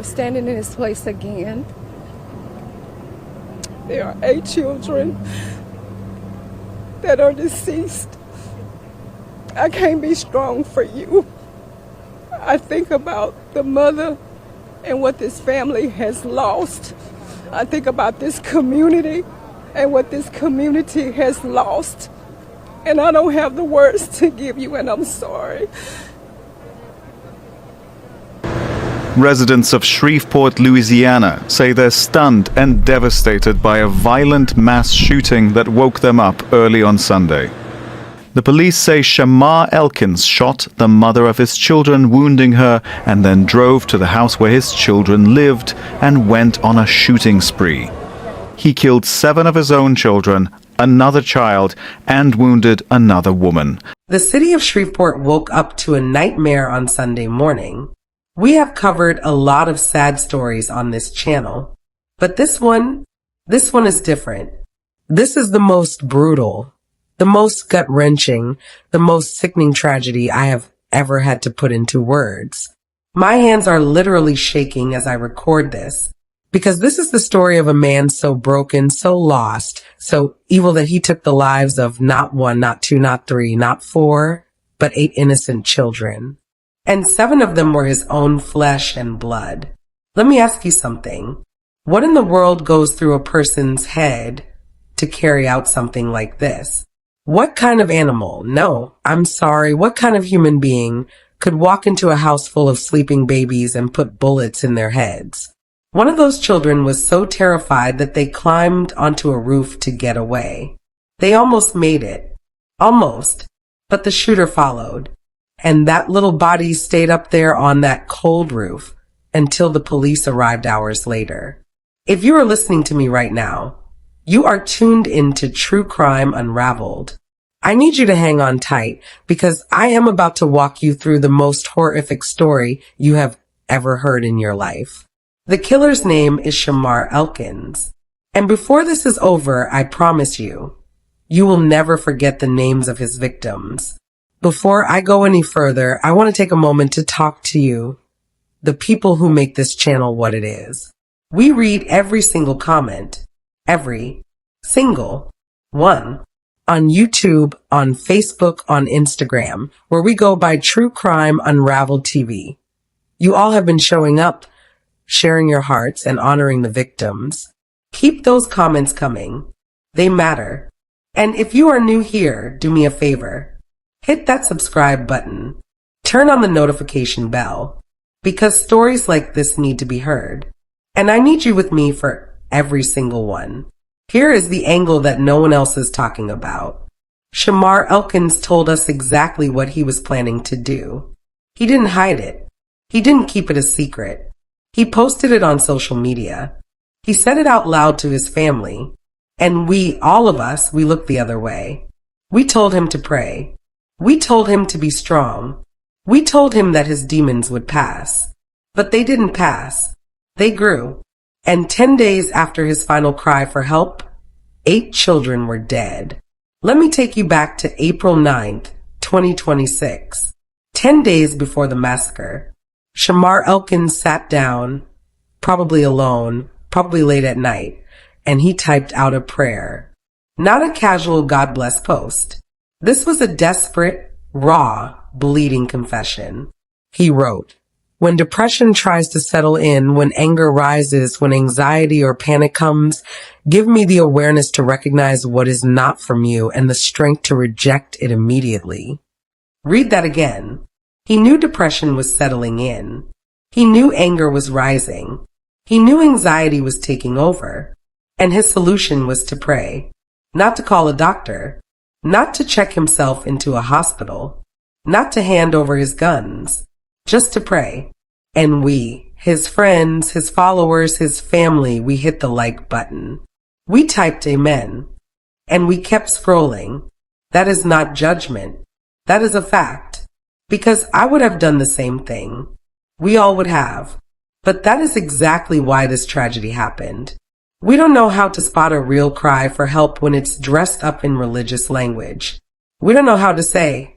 standing in this place again. There are 8 children that are deceased. I can't be strong for you. I think about the mother and what this family has lost. I think about this community and what this community has lost. And I don't have the words to give you, and I'm sorry. Residents of Shreveport, Louisiana say they're stunned and devastated by a violent mass shooting that woke them up early on Sunday. The police say Shamar Elkins shot the mother of his children, wounding her, and then drove to the house where his children lived and went on a shooting spree. He killed 7 of his own children, another child, and wounded another woman. The city of Shreveport woke up to a nightmare on Sunday morning. We have covered a lot of sad stories on this channel, but this one is different. This is the most brutal, the most gut-wrenching, the most sickening tragedy I have ever had to put into words. My hands are literally shaking as I record this, because this is the story of a man so broken, so lost, so evil that he took the lives of not 1, not 2, not 3, not 4, but 8 innocent children. And 7 of them were his own flesh and blood. Let me ask you something. What in the world goes through a person's head to carry out something like this? What kind of animal? No, I'm sorry. What kind of human being could walk into a house full of sleeping babies and put bullets in their heads? One of those children was so terrified that they climbed onto a roof to get away. They almost made it. Almost. But the shooter followed. And that little body stayed up there on that cold roof until the police arrived hours later. If you are listening to me right now, you are tuned into True Crime Unraveled. I need you to hang on tight because I am about to walk you through the most horrific story you have ever heard in your life. The killer's name is Shamar Elkins. And before this is over, I promise you, you will never forget the names of his victims. Before I go any further, I want to take a moment to talk to you, the people who make this channel what it is. We read every single comment, every single one, on YouTube, on Facebook, on Instagram, where we go by True Crime Unraveled TV. You all have been showing up, sharing your hearts, and honoring the victims. Keep those comments coming. They matter. And if you are new here, do me a favor. Hit that subscribe button. Turn on the notification bell. Because stories like this need to be heard. And I need you with me for every single one. Here is the angle that no one else is talking about. Shamar Elkins told us exactly what he was planning to do. He didn't hide it. He didn't keep it a secret. He posted it on social media. He said it out loud to his family. And all of us, we looked the other way. We told him to pray. We told him to be strong. We told him that his demons would pass. But they didn't pass. They grew. And 10 days after his final cry for help, 8 children were dead. Let me take you back to April 9th, 2026. 10 days before the massacre. Shamar Elkins sat down, probably alone, probably late at night, and he typed out a prayer. Not a casual God bless post. This was a desperate, raw, bleeding confession. He wrote, "When depression tries to settle in, when anger rises, when anxiety or panic comes, give me the awareness to recognize what is not from you and the strength to reject it immediately." Read that again. He knew depression was settling in. He knew anger was rising. He knew anxiety was taking over. And his solution was to pray. Not to call a doctor. Not to check himself into a hospital. Not to hand over his guns. Just to pray. And we, his friends, his followers, his family, we hit the like button. We typed amen. And we kept scrolling. That is not judgment. That is a fact. Because I would have done the same thing. We all would have. But that is exactly why this tragedy happened. We don't know how to spot a real cry for help when it's dressed up in religious language. We don't know how to say,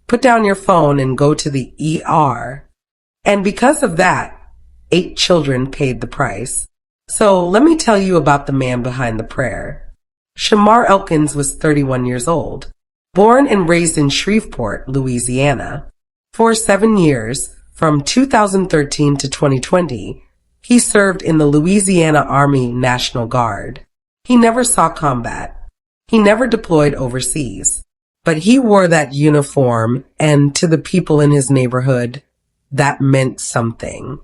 put down your phone and go to the ER. And because of that, 8 children paid the price. So let me tell you about the man behind the prayer. Shamar Elkins was 31 years old, born and raised in Shreveport, Louisiana. For 7 years, from 2013 to 2020, he served in the Louisiana Army National Guard. He never saw combat. He never deployed overseas. But he wore that uniform, and to the people in his neighborhood, that meant something.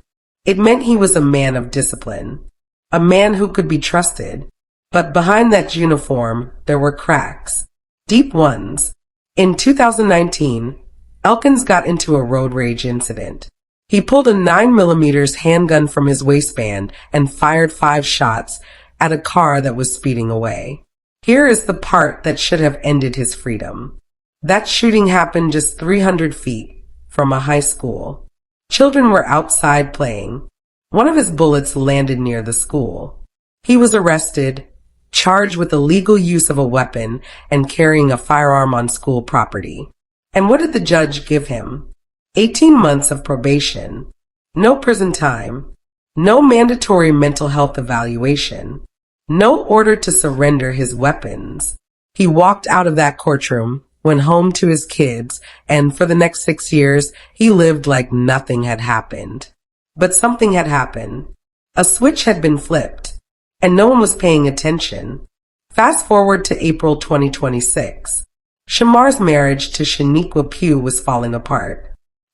It meant he was a man of discipline, a man who could be trusted. But behind that uniform, there were cracks, deep ones. In 2019, Elkins got into a road rage incident. He pulled a 9mm handgun from his waistband and fired 5 shots at a car that was speeding away. Here is the part that should have ended his freedom. That shooting happened just 300 feet from a high school. Children were outside playing. One of his bullets landed near the school. He was arrested, charged with illegal use of a weapon and carrying a firearm on school property. And what did the judge give him? 18 months of probation, no prison time, no mandatory mental health evaluation, no order to surrender his weapons. He walked out of that courtroom, went home to his kids, and for the next 6 years, he lived like nothing had happened. But something had happened. A switch had been flipped, and no one was paying attention. Fast forward to April 2026. Shamar's marriage to Shaniqua Pugh was falling apart.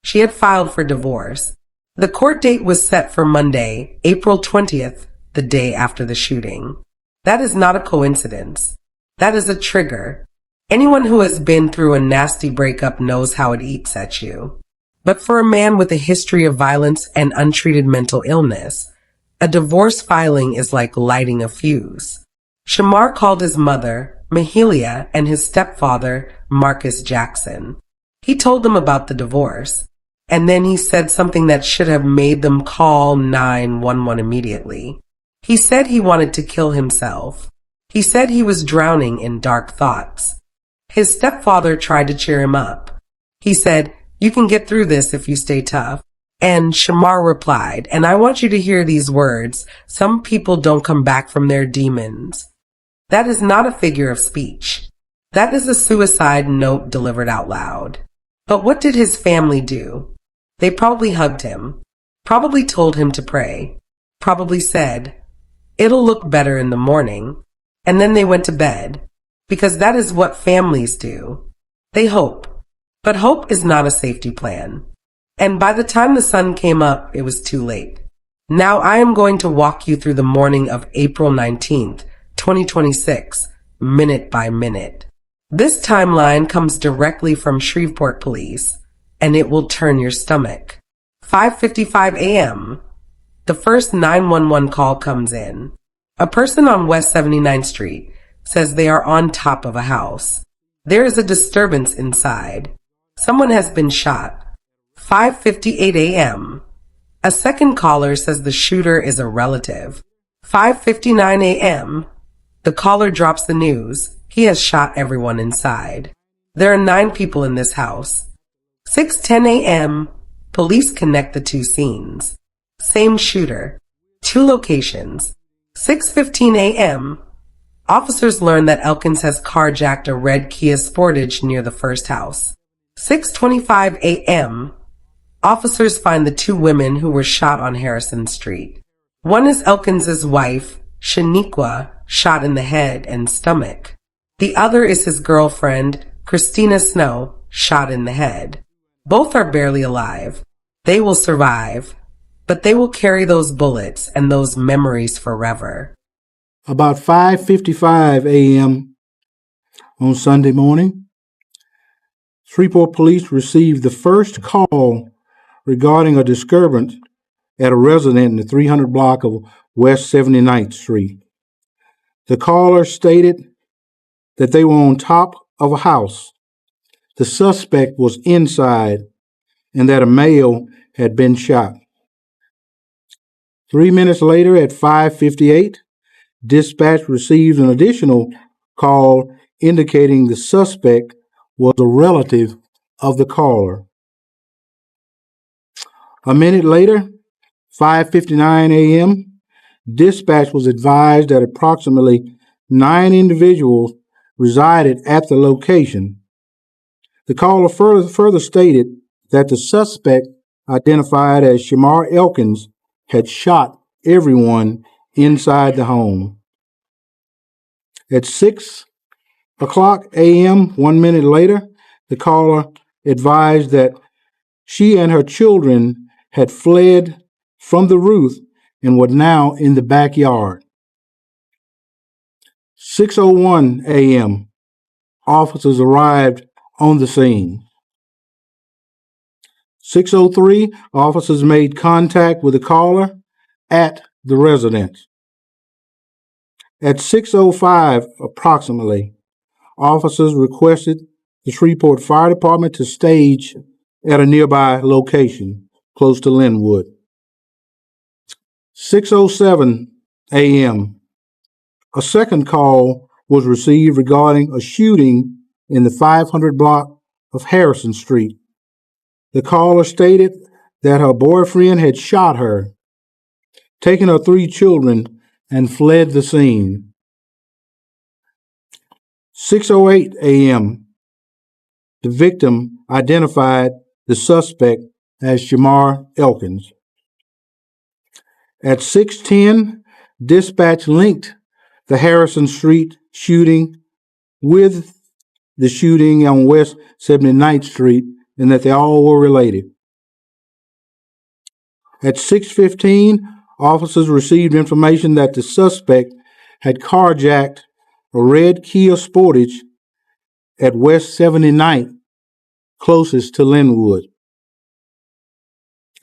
She had filed for divorce. The court date was set for Monday, April 20th, the day after the shooting. That is not a coincidence. That is a trigger. Anyone who has been through a nasty breakup knows how it eats at you. But for a man with a history of violence and untreated mental illness, a divorce filing is like lighting a fuse. Shamar called his mother, Mahalia, and his stepfather, Marcus Jackson. He told them about the divorce, and then he said something that should have made them call 911 immediately. He said he wanted to kill himself. He said he was drowning in dark thoughts. His stepfather tried to cheer him up. He said, "You can get through this if you stay tough." And Shamar replied, and I want you to hear these words, "Some people don't come back from their demons." That is not a figure of speech. That is a suicide note delivered out loud. But what did his family do? They probably hugged him, probably told him to pray, probably said, "It'll look better in the morning." And then they went to bed, because that is what families do. They hope. But hope is not a safety plan. And by the time the sun came up, it was too late. Now I am going to walk you through the morning of April 19th, 2026, minute by minute. This timeline comes directly from Shreveport Police, and it will turn your stomach. 5:55 a.m. The first 911 call comes in. A person on West 79th Street says they are on top of a house. There is a disturbance inside. Someone has been shot. 5:58 a.m. A second caller says the shooter is a relative. 5:59 a.m. The caller drops the news. He has shot everyone inside. There are 9 people in this house. 6:10 a.m. Police connect the 2 scenes. Same shooter. 2 locations. 6:15 a.m. Officers learn that Elkins has carjacked a red Kia Sportage near the first house. 6:25 a.m. Officers find the 2 women who were shot on Harrison Street. One is Elkins's wife, Shaniqua, shot in the head and stomach. The other is his girlfriend, Christina Snow, shot in the head. Both are barely alive. They will survive, but they will carry those bullets and those memories forever. About 5:55 a.m. on Sunday morning, Shreveport Police received the first call regarding a disturbance at a residence in the 300 block of West 79th Street. The caller stated that they were on top of a house. The suspect was inside and that a male had been shot. 3 minutes later at 5:58, dispatch received an additional call indicating the suspect was a relative of the caller. A minute later, 5:59 a.m., dispatch was advised that approximately 9 individuals resided at the location. The caller further stated that the suspect, identified as Shamar Elkins, had shot everyone inside the home. At 6:00 a.m., 1 minute later, the caller advised that she and her children had fled from the roof and were now in the backyard. 6:01 a.m., officers arrived on the scene. 6:03, officers made contact with the caller at the residence. At 6:05 approximately, officers requested the Shreveport Fire Department to stage at a nearby location close to Linwood. 6:07 a.m., a second call was received regarding a shooting in the 500 block of Harrison Street. The caller stated that her boyfriend had shot her, taken her 3 children, and fled the scene. 6:08 a.m., the victim identified the suspect as Shamar Elkins. At 6:10, dispatch linked the Harrison Street shooting with the shooting on West 79th Street and that they all were related. At 6:15, officers received information that the suspect had carjacked a red Kia Sportage at West 79th, closest to Linwood.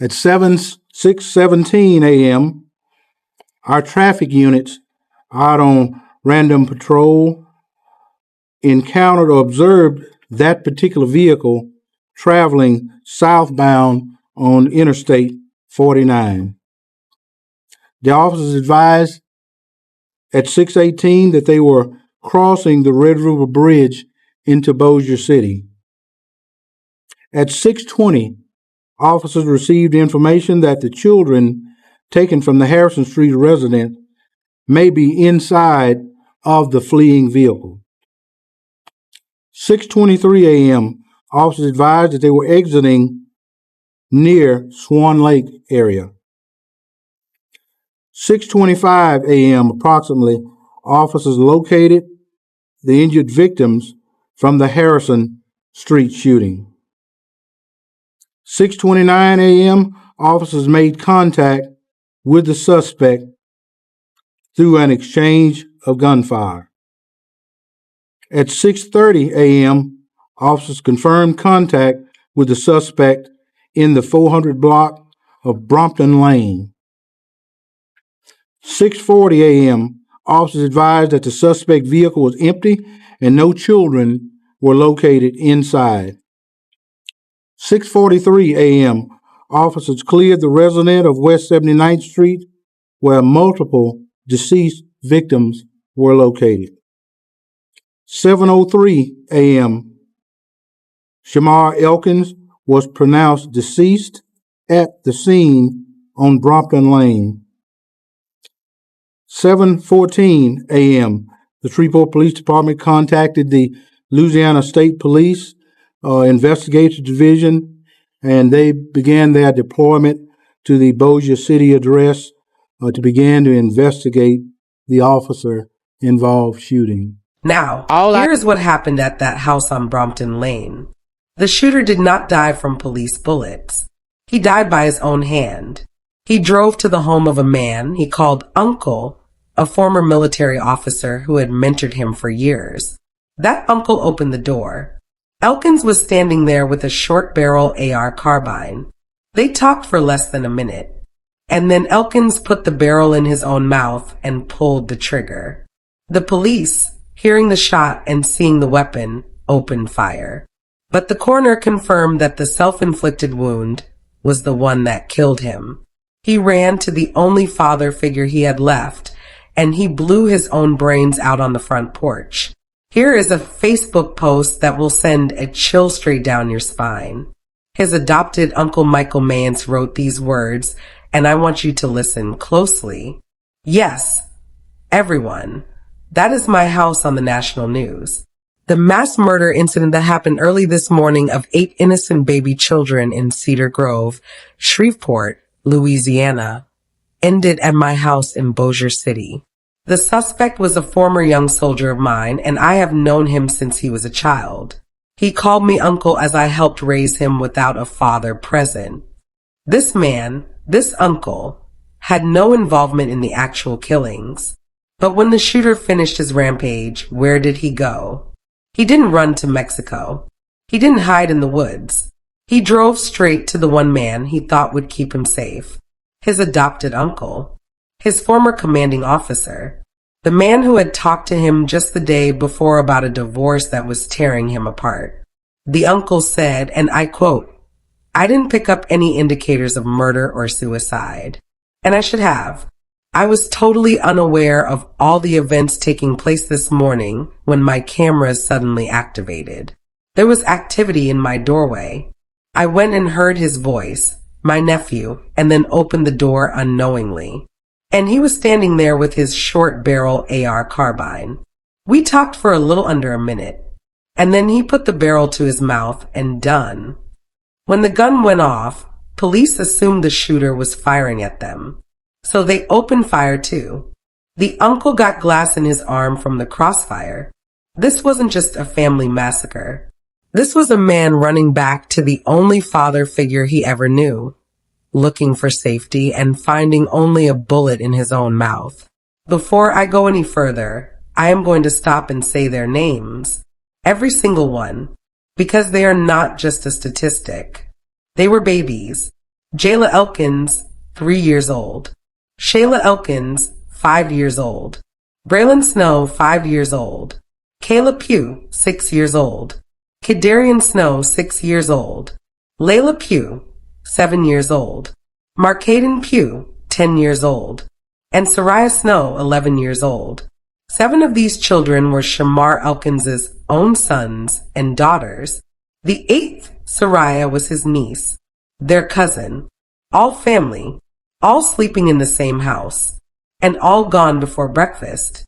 At 6:17 a.m., our traffic units out on random patrol encountered or observed that particular vehicle traveling southbound on Interstate 49. The officers advised at 6:18 that they were crossing the Red River Bridge into Bossier City. At 6:20, officers received information that the children taken from the Harrison Street residence may be inside of the fleeing vehicle. 6:23 a.m., officers advised that they were exiting near Swan Lake area. 6:25 a.m. approximately, officers located the injured victims from the Harrison Street shooting. 6:29 a.m., officers made contact with the suspect through an exchange of gunfire. At 6:30 a.m., officers confirmed contact with the suspect in the 400 block of Brompton Lane. 6:40 a.m., officers advised that the suspect vehicle was empty and no children were located inside. 6:43 a.m., officers cleared the residence of West 79th Street where multiple deceased victims were located. 7:03 a.m., Shamar Elkins was pronounced deceased at the scene on Brompton Lane. 7:14 a.m., the Shreveport Police Department contacted the Louisiana State Police Investigative Division, and they began their deployment to the Bossier City address to begin to investigate the officer-involved shooting. Now, here's what happened at that house on Brompton Lane. The shooter did not die from police bullets. He died by his own hand. He drove to the home of a man he called Uncle, a former military officer who had mentored him for years. That uncle opened the door. Elkins was standing there with a short-barrel AR carbine. They talked for less than a minute, and then Elkins put the barrel in his own mouth and pulled the trigger. The police, hearing the shot and seeing the weapon, opened fire. But the coroner confirmed that the self-inflicted wound was the one that killed him. He ran to the only father figure he had left, and he blew his own brains out on the front porch. Here is a Facebook post that will send a chill straight down your spine. His adopted Uncle Michael Mance wrote these words and I want you to listen closely. Yes, everyone, that is my house on the national news. The mass murder incident that happened early this morning of 8 innocent baby children in Cedar Grove, Shreveport, Louisiana, ended at my house in Bossier City. The suspect was a former young soldier of mine, and I have known him since he was a child. He called me uncle as I helped raise him without a father present. This man, this uncle, had no involvement in the actual killings. But when the shooter finished his rampage, where did he go? He didn't run to Mexico. He didn't hide in the woods. He drove straight to the one man he thought would keep him safe. His adopted uncle. His former commanding officer. The man who had talked to him just the day before about a divorce that was tearing him apart. The uncle said, and I quote, "I didn't pick up any indicators of murder or suicide. And I should have. I was totally unaware of all the events taking place this morning when my cameras suddenly activated. There was activity in my doorway. I went and heard his voice, my nephew, and then opened the door unknowingly. And he was standing there with his short-barrel AR carbine. We talked for a little under a minute, and then he put the barrel to his mouth and done. When the gun went off, police assumed the shooter was firing at them. So they opened fire too. The uncle got glass in his arm from the crossfire. This wasn't just a family massacre. This was a man running back to the only father figure he ever knew, looking for safety and finding only a bullet in his own mouth. Before I go any further, I am going to stop and say their names. Every single one. Because they are not just a statistic. They were babies. Jayla Elkins, 3 years old. Shayla Elkins, 5 years old. Braylon Snow, 5 years old. Kayla Pugh, 6 years old. Kidarian Snow, 6 years old. Layla Pugh, 7 years old. Markaydon Pugh, 10 years old. And Sariahh Snow, 11 years old. 7 of these children were Shamar Elkins's own sons and daughters. The 8th, Sariahh, was his niece, their cousin. All family. All sleeping in the same house, and all gone before breakfast.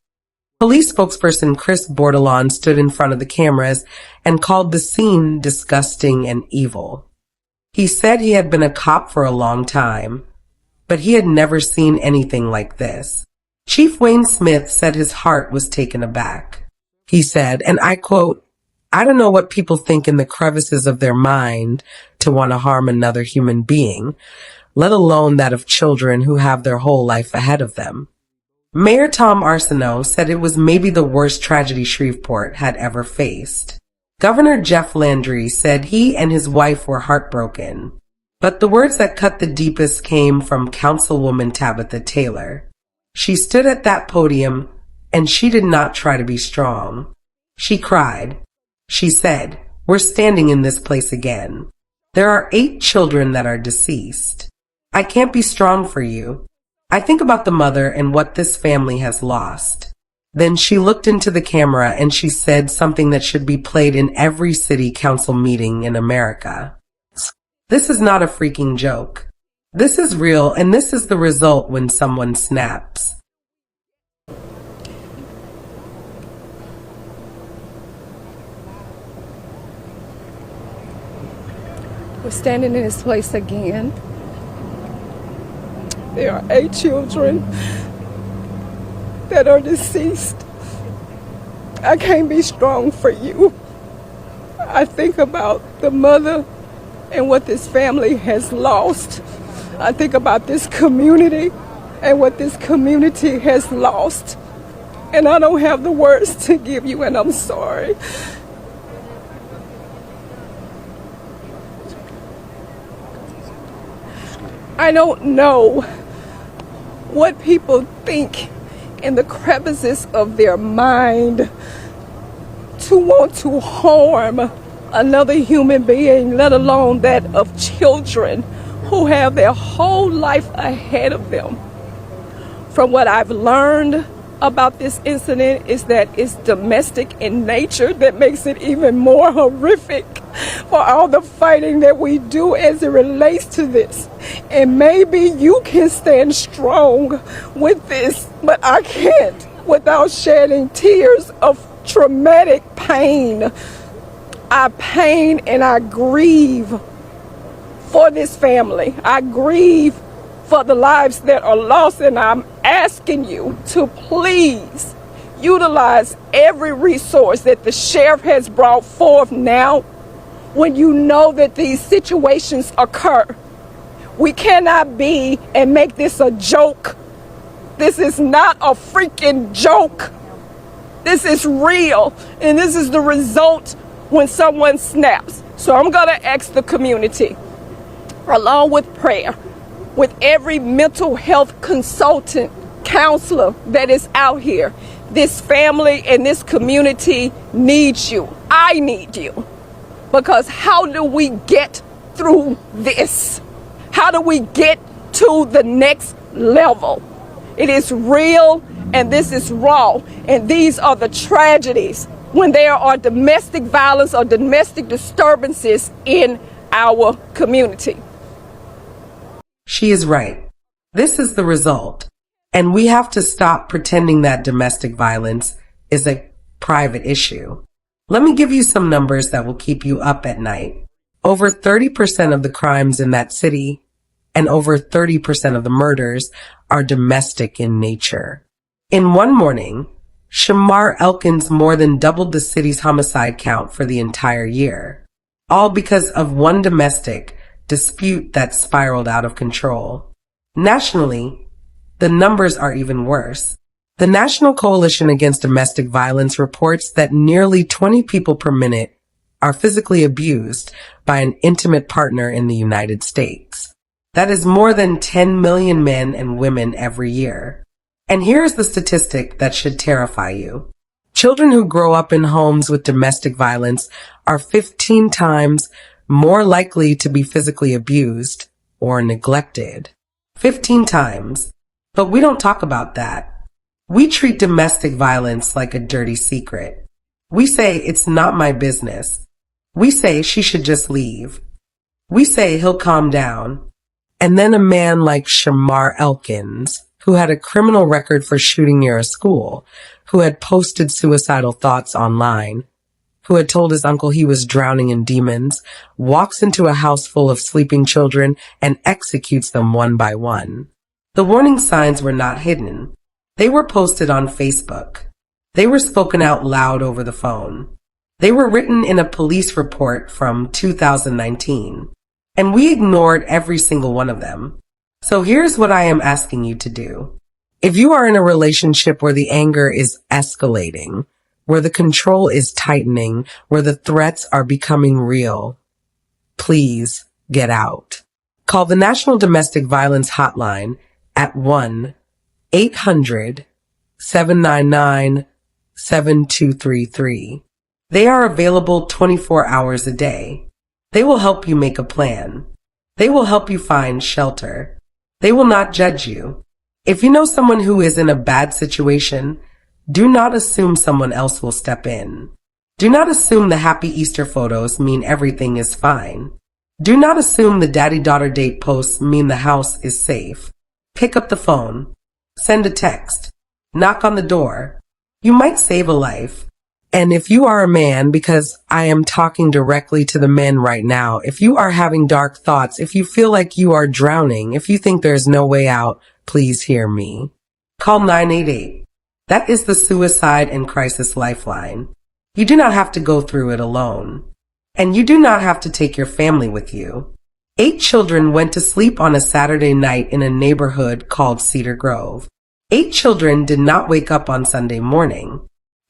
Police spokesperson Chris Bordelon stood in front of the cameras and called the scene disgusting and evil. He said he had been a cop for a long time, but he had never seen anything like this. Chief Wayne Smith said his heart was taken aback. He said, and I quote, "I don't know what people think in the crevices of their mind to want to harm another human being, let alone that of children who have their whole life ahead of them." Mayor Tom Arsenault said it was maybe the worst tragedy Shreveport had ever faced. Governor Jeff Landry said he and his wife were heartbroken. But the words that cut the deepest came from Councilwoman Tabitha Taylor. She stood at that podium, and she did not try to be strong. She cried. She said, "We're standing in this place again. There are 8 children that are deceased. I can't be strong for you. I think about the mother and what this family has lost." Then she looked into the camera and she said something that should be played in every city council meeting in America. This is not a freaking joke. This is real, and this is the result when someone snaps. We're standing in this place again. There are 8 children that are deceased. I can't be strong for you. I think about the mother and what this family has lost. I think about this community and what this community has lost. And I don't have the words to give you, and I'm sorry. I don't know what people think in the crevices of their mind to want to harm another human being, let alone that of children who have their whole life ahead of them. From what I've learned about this incident is that it's domestic in nature that makes it even more horrific for all the fighting that we do as it relates to this. And maybe you can stand strong with this, but I can't without shedding tears of traumatic pain. I pain and I grieve for this family. I grieve for the lives that are lost, and I'm asking you to please utilize every resource that the sheriff has brought forth now when you know that these situations occur. We cannot be and make this a joke. This is not a freaking joke. This is real, and this is the result when someone snaps. So I'm going to ask the community, along with prayer, with every mental health consultant, counselor that is out here, this family and this community needs you. I need you. Because how do we get through this? How do we get to the next level? It is real, and this is raw, and these are the tragedies when there are domestic violence or domestic disturbances in our community. She is right. This is the result. And we have to stop pretending that domestic violence is a private issue. Let me give you some numbers that will keep you up at night. Over 30% of the crimes in that city and over 30% of the murders are domestic in nature. In one morning, Shamar Elkins more than doubled the city's homicide count for the entire year, all because of one domestic dispute that spiraled out of control. Nationally, the numbers are even worse. The National Coalition Against Domestic Violence reports that nearly 20 people per minute are physically abused by an intimate partner in the United States. That is more than 10 million men and women every year. And here's the statistic that should terrify you. Children who grow up in homes with domestic violence are 15 times more likely to be physically abused or neglected. 15 times. But we don't talk about that. We treat domestic violence like a dirty secret. We say it's not my business. We say she should just leave. We say he'll calm down. And then a man like Shamar Elkins, who had a criminal record for shooting near a school, who had posted suicidal thoughts online, who had told his uncle he was drowning in demons, walks into a house full of sleeping children and executes them one by one. The warning signs were not hidden. They were posted on Facebook. They were spoken out loud over the phone. They were written in a police report from 2019. And we ignored every single one of them. So here's what I am asking you to do. If you are in a relationship where the anger is escalating, where the control is tightening, where the threats are becoming real, please get out. Call the National Domestic Violence Hotline at 1-800-799-7233. They are available 24 hours a day. They will help you make a plan. They will help you find shelter. They will not judge you. If you know someone who is in a bad situation, do not assume someone else will step in. Do not assume the happy Easter photos mean everything is fine. Do not assume the daddy-daughter date posts mean the house is safe. Pick up the phone. Send a text. Knock on the door. You might save a life. And if you are a man, because I am talking directly to the men right now, if you are having dark thoughts, if you feel like you are drowning, if you think there's no way out, please hear me. Call 988. That is the Suicide and Crisis Lifeline. You do not have to go through it alone. And you do not have to take your family with you. 8 children went to sleep on a Saturday night in a neighborhood called Cedar Grove. 8 children did not wake up on Sunday morning.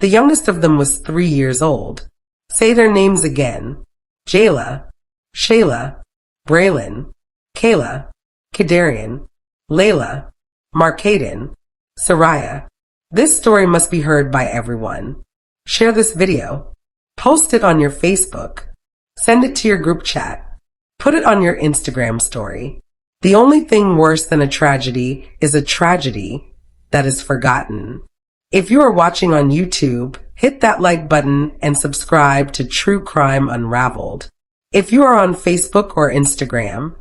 The youngest of them was 3 years old. Say their names again. Jayla, Shayla, Braylon, Kayla, Kadarian, Layla, Markaydon, Sariahh. This story must be heard by everyone. Share this video. Post it on your Facebook. Send it to your group chat. Put it on your Instagram story. The only thing worse than a tragedy is a tragedy that is forgotten. If you are watching on YouTube, hit that like button and subscribe to True Crime Unraveled. If you are on Facebook or Instagram,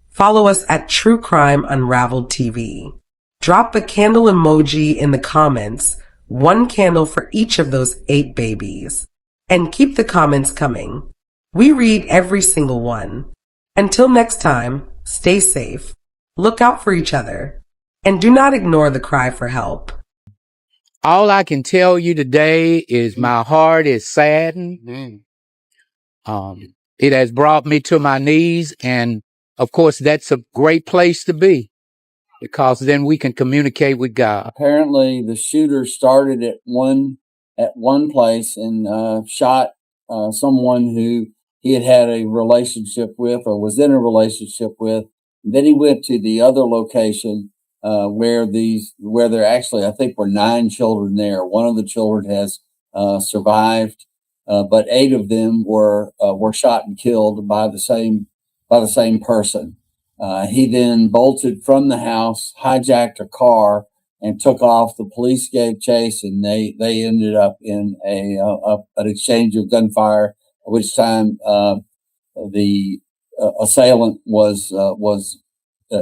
follow us at True Crime Unraveled TV. Drop a candle emoji in the comments, 1 candle for each of those 8 babies. And keep the comments coming. We read every single one. Until next time, stay safe, look out for each other, and do not ignore the cry for help. All I can tell you today is my heart is saddened. It has brought me to my knees, and of course, that's a great place to be because then we can communicate with God. Apparently, the shooter started at one place and shot someone who he had a relationship with or was in a relationship with. Then he went to the other location where there actually, I think, were 9 children there. One of the children has survived, but 8 of them were shot and killed by the same person. He then bolted from the house, hijacked a car, and took off. The police gave chase, and they ended up in an exchange of gunfire. At which time the assailant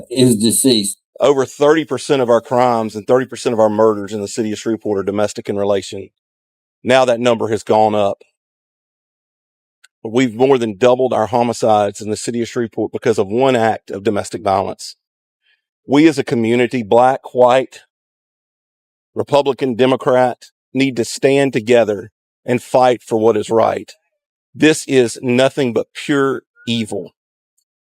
is deceased. Over 30% of our crimes and 30% of our murders in the city of Shreveport are domestic in relation. Now that number has gone up. We've more than doubled our homicides in the city of Shreveport because of one act of domestic violence. We as a community, black, white, Republican, Democrat, need to stand together and fight for what is right. This is nothing but pure evil.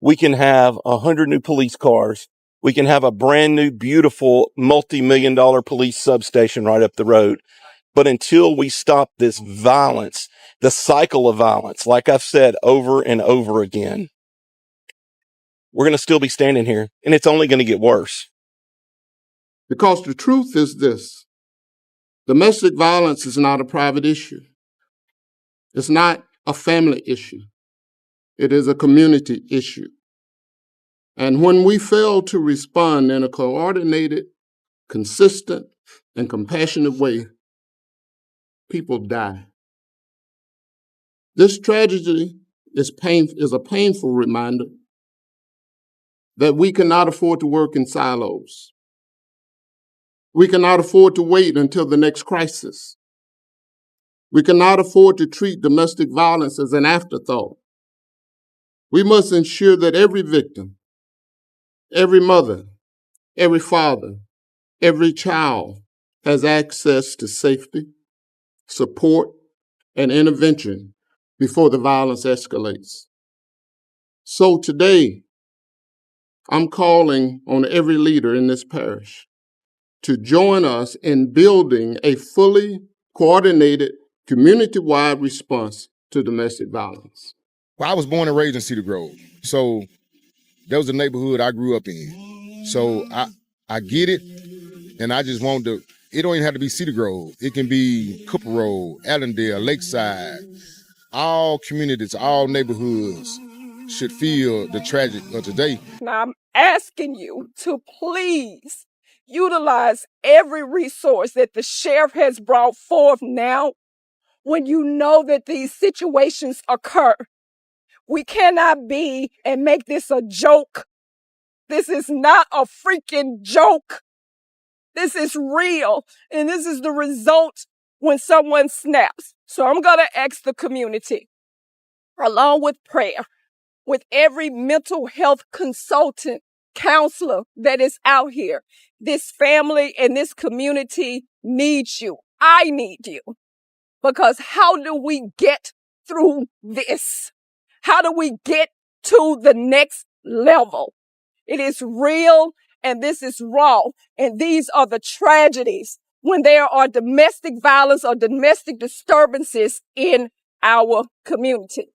We can have 100 new police cars. We can have a brand new, beautiful, multi-million-dollar police substation right up the road. But until we stop this violence, the cycle of violence, like I've said over and over again, we're going to still be standing here, and it's only going to get worse. Because the truth is this: domestic violence is not a private issue. It's not a family issue. It is a community issue. And when we fail to respond in a coordinated, consistent, and compassionate way, people die. This tragedy is a painful reminder that we cannot afford to work in silos. We cannot afford to wait until the next crisis. We cannot afford to treat domestic violence as an afterthought. We must ensure that every victim, every mother, every father, every child has access to safety, support, and intervention before the violence escalates. So today, I'm calling on every leader in this parish to join us in building a fully coordinated, community-wide response to domestic violence. Well, I was born and raised in Cedar Grove, so that was the neighborhood I grew up in. So I get it, and I just want to, it don't even have to be Cedar Grove. It can be Cooper Road, Allendale, Lakeside. All communities, all neighborhoods should feel the tragic of today. Now I'm asking you to please utilize every resource that the sheriff has brought forth now when you know that these situations occur. We cannot be and make this a joke. This is not a freaking joke. This is real, and this is the result when someone snaps. So I'm going to ask the community, along with prayer, with every mental health consultant, counselor that is out here, this family and this community needs you. I need you. Because how do we get through this? How do we get to the next level? It is real, and this is raw. And these are the tragedies when there are domestic violence or domestic disturbances in our community.